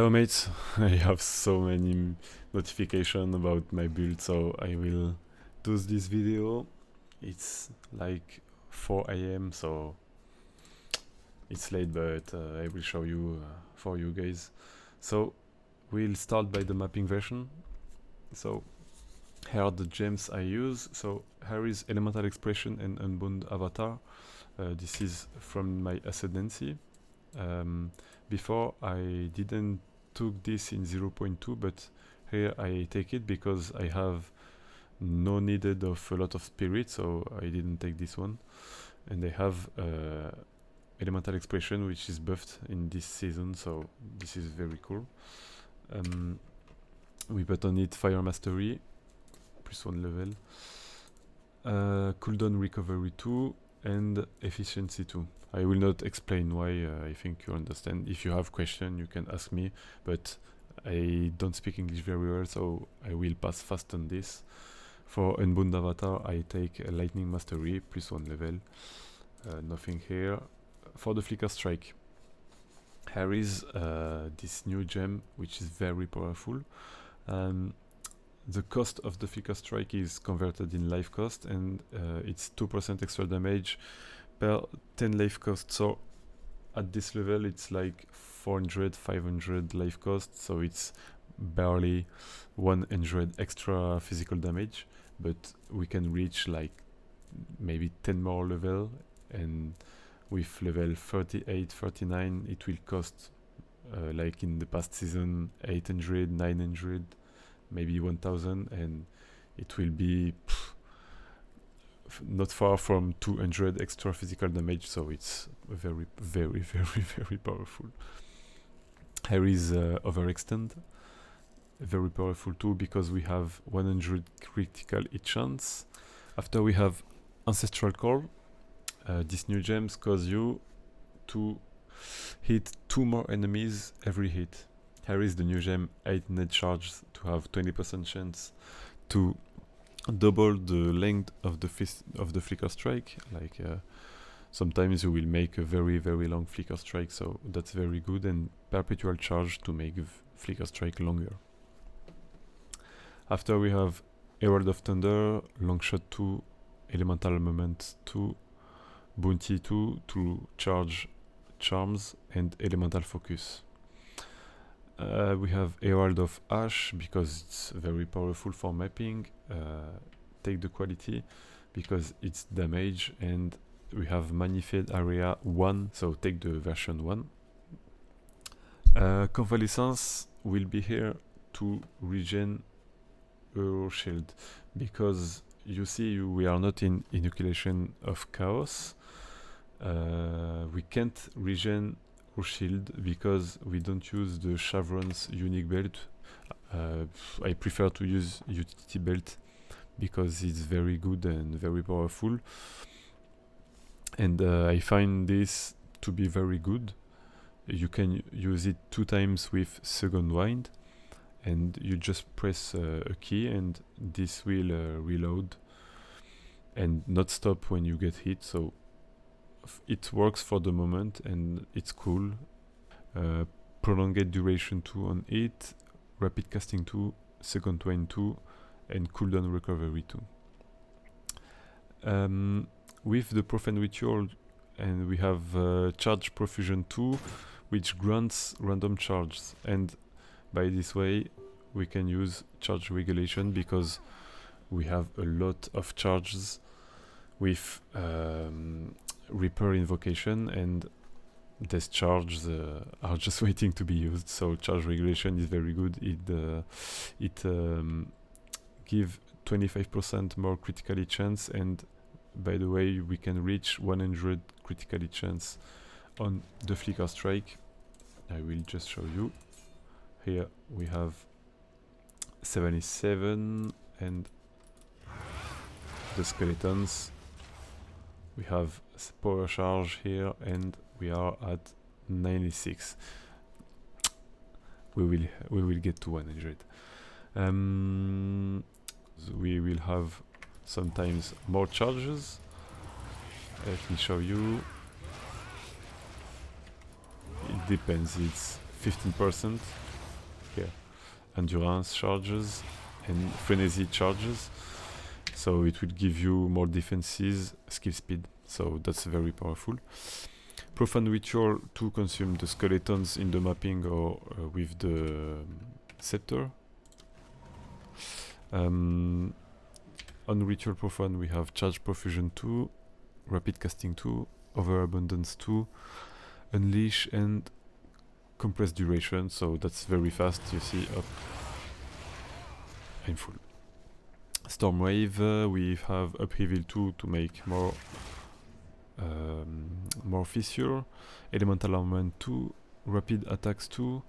Hello mates, I have so many notifications about my build, so I will do this video. It's like 4 AM, so it's late, but I will show you for you guys. So we'll start by the mapping version. So here are the gems I use. So here is Elemental Expression and Unbound Avatar. This is from my Ascendancy. Before I didn't took this in 0.2, but here I take it because I have no needed of a lot of spirit, so I didn't take this one. And I have Elemental Expression, which is buffed in this season, so this is very cool. We put on it Fire Mastery, +1 level, Cooldown Recovery 2, and Efficiency 2. I will not explain why, I think you understand. If you have question, you can ask me, but I don't speak English very well, so I will pass fast on this. For Unbound Avatar, I take a Lightning Mastery, +1 level, nothing here. For the Flicker Strike, here is this new gem, which is very powerful. The cost of the Flicker Strike is converted in life cost, and it's 2% extra damage per 10 life cost. So at this level it's like 400, 500 life cost, so it's barely 100 extra physical damage, but we can reach like maybe 10 more level, and with level 38, 39 it will cost like in the past season 800, 900, maybe 1000, and it will be not far from 200 extra physical damage, so it's very, very, very, very powerful. Here is Overextend, very powerful too, because we have 100 critical hit chance. After we have Ancestral Call. These new gems cause you to hit 2 more enemies every hit. Here is the new gem 8 net charge to have 20% chance to double the length of the Flicker Strike. Like sometimes you will make a very, very long Flicker Strike, so that's very good, and Perpetual Charge to make Flicker Strike longer. After we have Herald of Thunder, Longshot 2, Elemental Moment 2, Bounty 2 to charge Charms, and Elemental Focus. We have Herald of Ash because it's very powerful for mapping. Take the quality because it's damage, and we have Magnified Area 1, so take the version 1. Convalescence will be here to regen our shield, because you see we are not in Inoculation of Chaos. We can't regen our shield because we don't use the Chevron's unique belt. I prefer to use utility belt because it's very good and very powerful, and I find this to be very good. You can use it 2 times with Second Wind, and you just press a key and this will reload and not stop when you get hit, so it works for the moment and it's cool. Prolonged duration 2 on it, rapid casting 2, second wind 2, and cooldown recovery 2. With the Profane Ritual, and we have charge profusion 2, which grants random charges, and by this way we can use charge regulation because we have a lot of charges with Reaper Invocation, and these charges are just waiting to be used, so charge regulation is very good. It gives 25% more critical hit chance, and by the way we can reach 100 critical hit chance on the Flicker Strike. I will just show you. Here we have 77, and the skeletons, we have power charge here, and we are at 96. We will get to 100. So we will have sometimes more charges. Let me show you. It depends. It's 15%. here. Endurance charges and frenzy charges. So it will give you more defenses, skill speed. So that's very powerful. Profane Ritual to consume the skeletons in the mapping or with the scepter. On Ritual Profane we have Charge Profusion 2, Rapid Casting 2, Overabundance 2, Unleash and Compressed Duration, so that's very fast, you see, up and full. Stormwave, we have Upheaval 2 to make more Fissure, Elemental Armament 2, Rapid Attacks 2,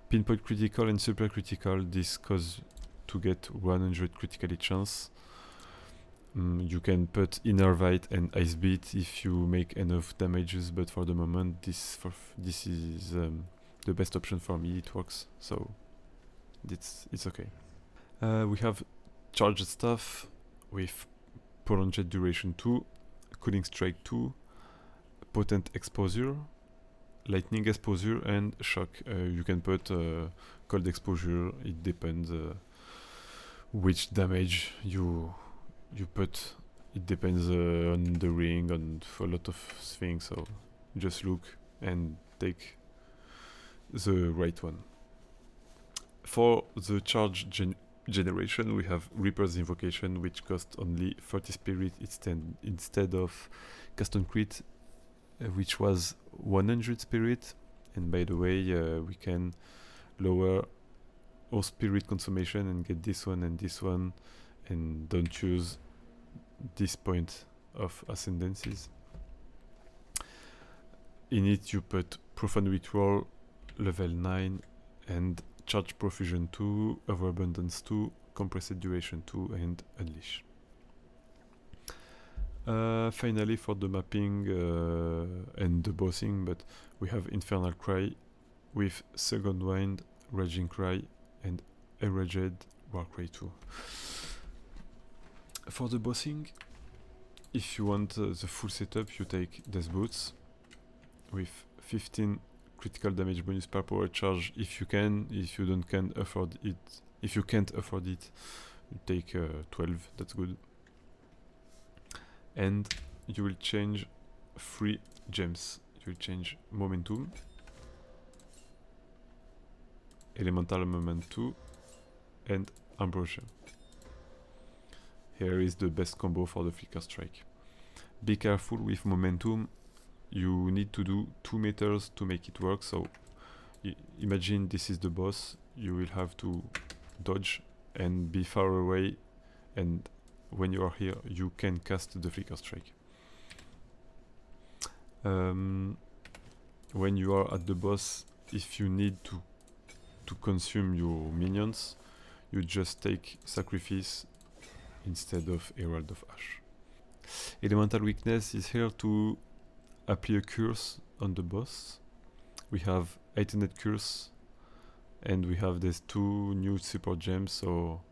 Pinpoint Critical and Super Critical, this cause to get 100 criticality chance. You can put Innervate and Ice Beat if you make enough damages, but for the moment this is the best option for me, it works, so it's okay. We have Charged Staff with Prolonged Duration 2, Cooling Strike 2, Potent Exposure, Lightning Exposure and Shock. You can put Cold Exposure, it depends which damage you put. It depends on the ring, on a lot of things, so just look and take the right one. For the charge generation we have Reaper's Invocation, which costs only 30 spirit instead of Cast on Crit, which was 100 spirit. And by the way, we can lower our spirit consummation and get this one and don't choose this point of ascendancies. In it you put Profane Ritual level 9 and Charge Profusion 2, Overabundance 2, Compressed Duration 2 and Unleash. Finally for the mapping and the bossing, but we have Infernal Cry with Second Wind, Raging Cry and Enraged Warcry 2. For the bossing, if you want the full setup, you take Death Boots with 15 critical damage bonus per power charge if you can. If you can't afford it, you take 12, that's good. And you will change 3 gems. You will change Momentum, Elemental Armament 2 and Ambrosia. Here is the best combo for the Flicker Strike. Be careful with Momentum, you need to do 2 meters to make it work, so imagine this is the boss, you will have to dodge and be far away, and when you are here you can cast the Flicker Strike. When you are at the boss, if you need to consume your minions, you just take Sacrifice instead of Herald of Ash. Elemental Weakness is here to apply a curse on the boss. We have Heightened Curse and we have these 2 new support gems, so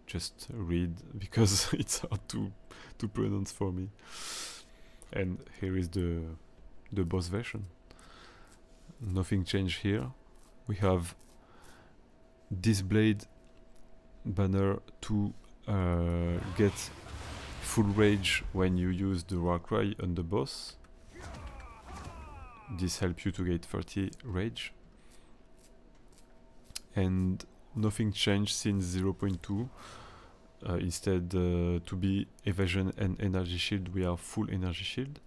just read because it's hard to pronounce for me. And here is the boss version. Nothing changed here. We have this blade banner to get full rage when you use the Warcry on the boss. This helps you to get 30 rage. And nothing changed since 0.2. Instead to be evasion and energy shield, we are full energy shield.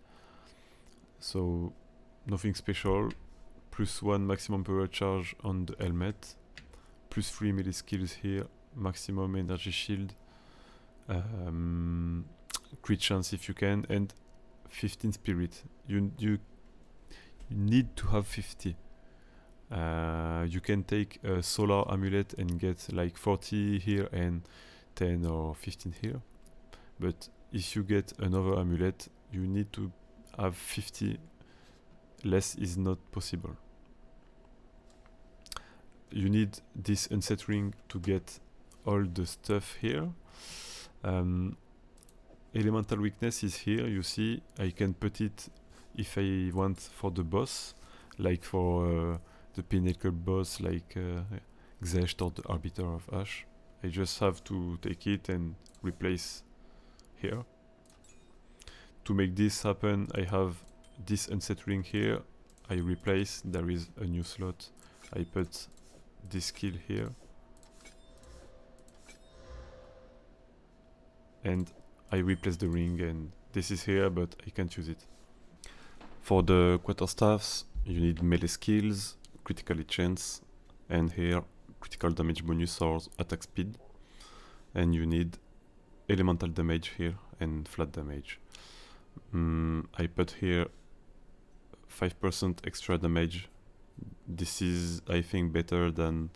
So nothing special. +1 maximum power charge on the helmet. +3 melee skills here. Maximum energy shield. Crit chance if you can, and 15 spirit. You need to have 50. You can take a solar amulet and get like 40 here and 10 or 15 here, but if you get another amulet you need to have 50. Less is not possible. You need this Unset Ring to get all the stuff here. Elemental Weakness is here, you see. I can put it if I want for the boss, like for the pinnacle boss like Xesh or the arbiter of Ash. I just have to take it and replace here. To make this happen, I have this unsettling here. I replace, there is a new slot. I put this skill here. And I replace the ring, and this is here, but I can't use it. For the quarterstaffs, you need melee skills, critical chance, and here critical damage bonus or attack speed. And you need elemental damage here and flat damage. I put here 5% extra damage. This is, I think, better than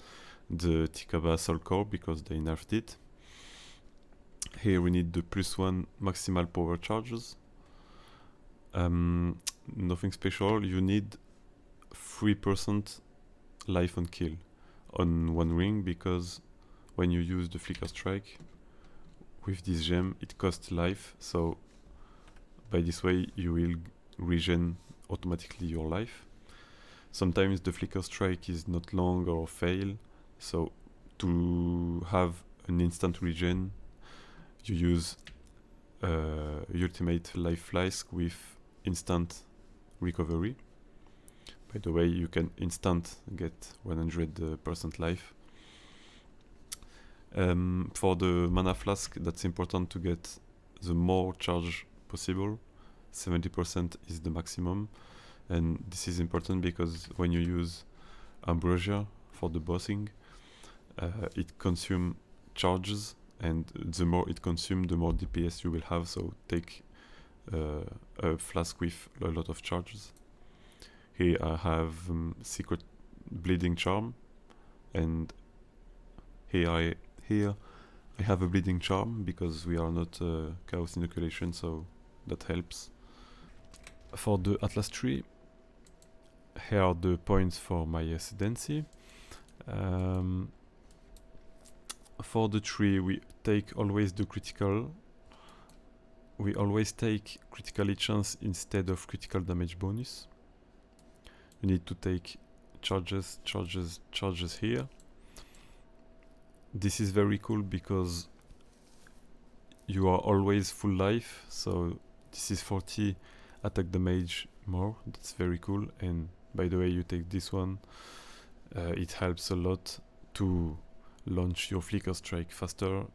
the Tikaba Soul Core because they nerfed it. Here we need the +1 maximal power charges. Nothing special. You need 3% life on kill on one ring because when you use the Flicker Strike with this gem, it costs life. So by this way, you will regen automatically your life. Sometimes the Flicker Strike is not long or fail. So to have an instant regen, you use Ultimate Life Flask with instant recovery. By the way, you can instant get 100% life. For the mana flask, that's important to get the more charge possible. 70% is the maximum, and this is important because when you use Ambrosia for the bossing, it consumes charges, and the more it consumes, the more DPS you will have. So take a flask with a lot of charges. Here I have Secret Bleeding Charm, and here I have a Bleeding Charm because we are not Chaos Inoculation, so that helps. For the Atlas tree, here are the points for my Ascendancy. For the tree, we take always the critical. We always take critical chance instead of critical damage bonus. You need to take charges here. This is very cool because you are always full life, so this is 40 attack damage more. That's very cool. And by the way, you take this one, it helps a lot to launch your Flicker Strike faster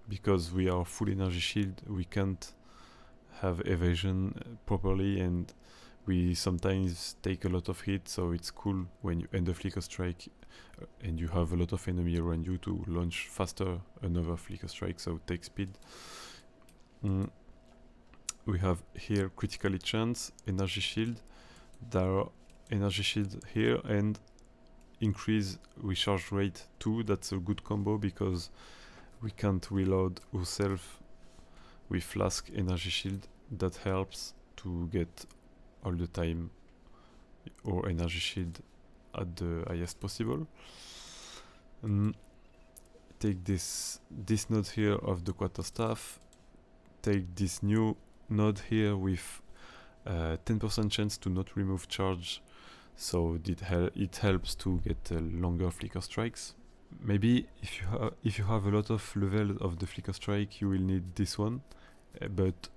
because we are full energy shield. We can't have evasion properly, and we sometimes take a lot of hit, so it's cool when you end the Flicker Strike and you have a lot of enemy around you to launch faster another Flicker Strike, so take speed. We have here critical chance, energy shield. There are energy shield here and increase recharge rate too. That's a good combo because we can't reload ourselves with flask energy shield. That helps to get all the time or energy shield at the highest possible. Take this node here of the quarterstaff. Take this new node here with 10% chance to not remove charge, so it helps to get longer Flicker Strikes. Maybe if you have a lot of levels of the Flicker Strike, you will need this one, but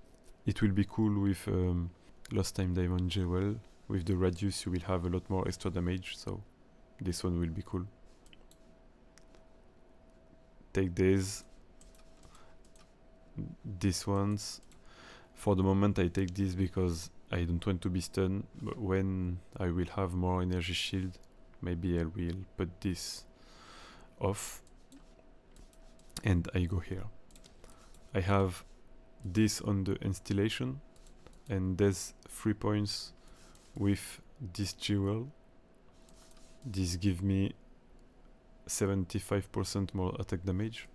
it will be cool with Lost Time Diamond Jewel. With the radius, you will have a lot more extra damage, so this one will be cool. Take these ones. For the moment, I take this because I don't want to be stunned, but when I will have more energy shield, maybe I will put this off and I go here. I have this on the installation, and there's 3 points with this jewel. This gives me 75% more attack damage,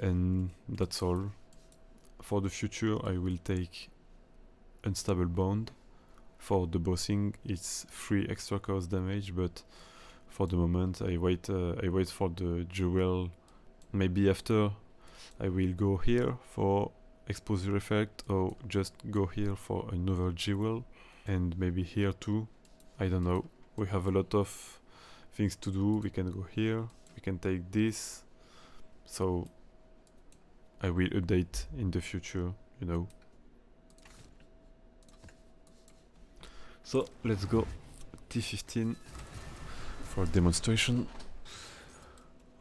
and that's all. For the future, I will take Unstable Bond. For the bossing, it's 3 extra chaos damage, but for the moment, I wait for the jewel. Maybe after, I will go here for exposure effect, or just go here for another jewel, and maybe here too. I don't know. We have a lot of things to do. We can go here, we can take this. So I will update in the future, you know. So let's go T15 for demonstration.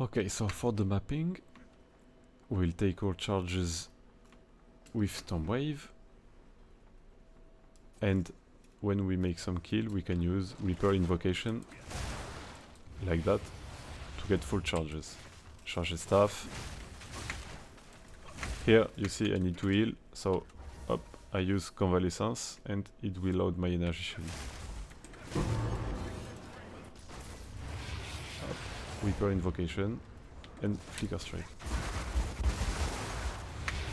Okay, so for the mapping, we'll take all charges with storm wave, and when we make some kill, we can use Reaper invocation like that to get full charges. Charge staff. Here you see I need to heal, so up I use convalescence and it will load my energy shield. Reaper invocation and flicker strike.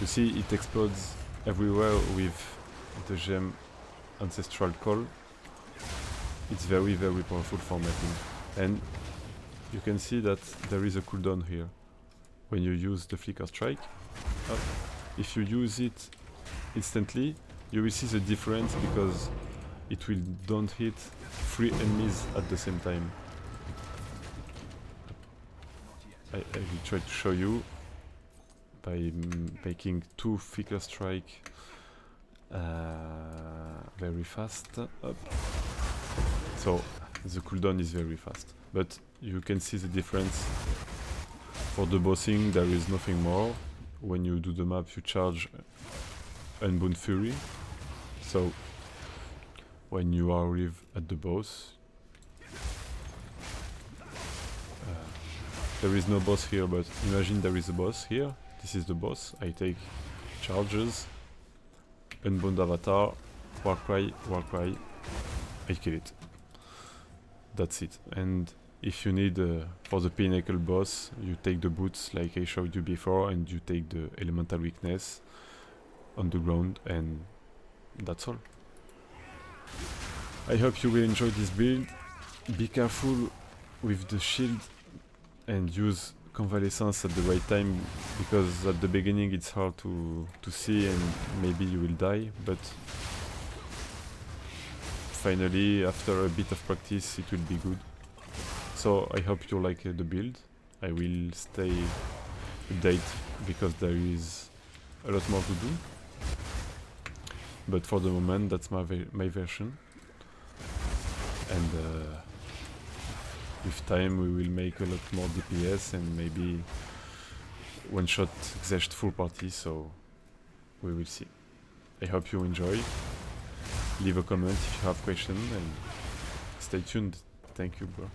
You see it explodes everywhere with the gem ancestral call. It's very powerful for mapping, and you can see that there is a cooldown here when you use the flicker strike. If you use it instantly, you will see the difference because it will don't hit 3 enemies at the same time. I will try to show you by making 2 flicker strike very fast. So the cooldown is very fast, but you can see the difference. For the bossing there is nothing more. When you do the map you charge Unbound Fury, so when you arrive at the boss, there is no boss here, but imagine there is a boss here. This is the boss. I take charges, Unbound Avatar, Warcry, I kill it. That's it. And if you need, for the pinnacle boss, you take the boots like I showed you before, and you take the elemental weakness on the ground, and that's all. I hope you will enjoy this build. Be careful with the shield and use convalescence at the right time, because at the beginning it's hard to see and maybe you will die, but finally after a bit of practice it will be good. So I hope you like the build. I will stay update because there is a lot more to do, but for the moment that's my version, and with time we will make a lot more DPS and maybe one shot Xecht full party, so we will see. I hope you enjoy. Leave a comment if you have questions and stay tuned. Thank you, bro.